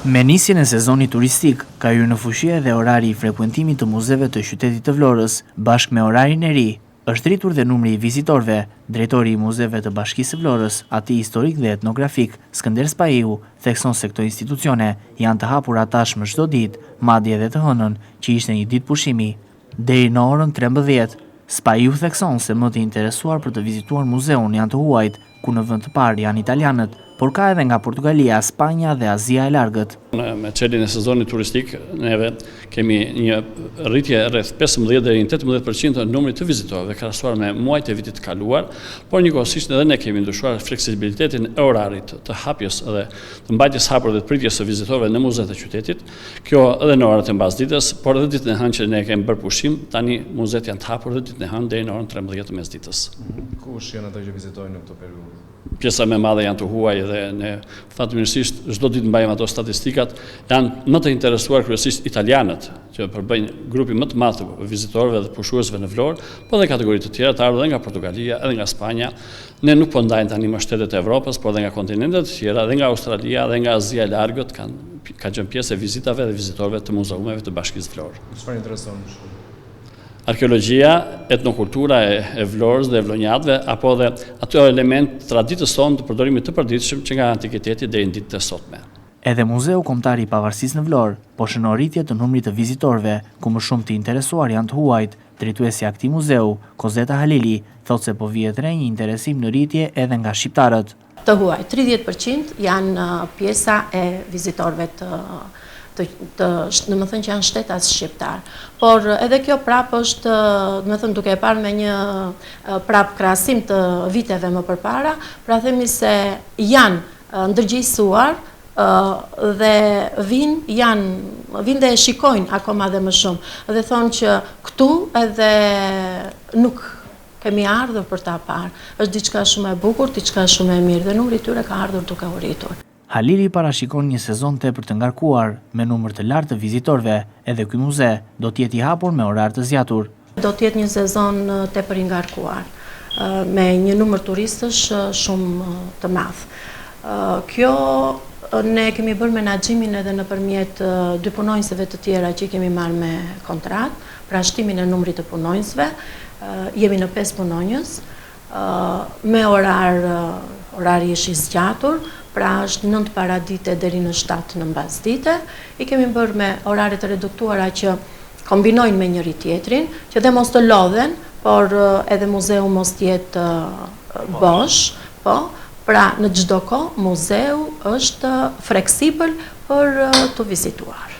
Me nisjen e sezonit turistik, ka hyrë në fushie edhe orari i frekuentimit të muzeve të qytetit të Vlorës, bashkë me orarin e ri. Është rritur dhe numri i vizitorëve. Drejtori i muzeve të Bashkisë së Vlorës, ati historik dhe etnografik, Skënder Spaiu, thekson se këto institucione janë të hapura tashmë çdo ditë, madje edhe të hënën, që ishte një ditë pushimi. Deri në orën 13, Spaiu thekson se më të interesuar për të vizituar muzeun janë të huajt, ku në vend të parë janë italianët, por ka edhe nga Portugalia, Spanja dhe Azia e Largët. Me çeljen e sezonit turistik, neve kemi një rritje rreth 15 deri në 18% të numrit të vizitorëve krahasuar me muajt e vitit të kaluar, por njëkohësisht edhe ne kemi ndryshuar fleksibilitetin e orarit të hapjes dhe të mbajtjes hapur dhe të pritjes së vizitorëve në muzeet e qytetit. Kjo edhe në orat e mbasdites, por edhe ditën e hënë që ne kemi bërë pushim, tani muzeet janë të hapur dhe ditën e hënë deri në orën 13 të mesditës. Kush janë ata që vizitojnë në këtë periudhë? Pjesa më e madhe janë të huaj dhe ne fatmirësisht çdo ditë mbajmë ato statistikat, janë më të interesuar kryesisht italianët, që përbëjnë grupi më të madh të vizitorëve dhe pushuesve në Vlorë, por edhe kategori të tjera të ardhur edhe nga Portugalia, edhe nga Spanja. Ne nuk po ndajmë tani më shtetet e Evropës, por edhe nga kontinentet të tjera, edhe nga Australia, edhe nga Azia e Largët ka qenë pjesë e vizitave dhe vizitorëve të muzeumeve të Bashkisë Vlorë. Çfarë intereson? Arkeologjia, etnokultura e Vlorës dhe e vlonjatëve, apo dhe ato element traditës tonë të përdorimit të përditshëm që nga antikiteti deri në ditët e sotme. Edhe Muzeu Kombëtar i Pavarësisë në Vlorë po shënon rritje të numrit të vizitorëve, ku më shumë të interesuar janë të huajt. Drejtuesja e këtij muzeu, Kozeta Halili, thotë se po vihet re një interesim në rritje edhe nga shqiptarët. Të huaj, 30% janë pjesa e vizitorëve në më thënë që janë shtetas shqiptar. Por edhe kjo prap është, në më thënë duke e parë me një prap krahasim të viteve më përpara, pra themi se janë ndërgjegjësuar dhe vinë dhe e shikojnë akoma dhe më shumë. Dhe thonë që këtu edhe nuk kemi ardhur për ta parë. Është diçka shumë e bukur, diçka shumë e mirë dhe numri i tyre ka ardhur duke u rritur. Halili parashikon një sezon tepër të ngarkuar, me numër të lartë të vizitorëve, edhe ky muze do të jetë i hapur me orar të zgjatur. Do të jetë një sezon tepër i ngarkuar, me një numër turistësh shumë të madh. Kjo ne kemi bërë menaxhimin edhe nëpërmjet dy punonjësve të tjera që kemi marrë me kontratë, pra shtimin e numrit të punonjësve. Jemi në 5 punonjës, me orari është i zgjatur, pra është 9 paradite deri në 7 në mbasdite. I kemi bërë me orare të reduktuara që kombinojnë me njëri tjetrin, që dhe mos të lodhen, por edhe muzeu mos tjetë bosh, pra në çdo kohë muzeu është fleksibël për të vizituar.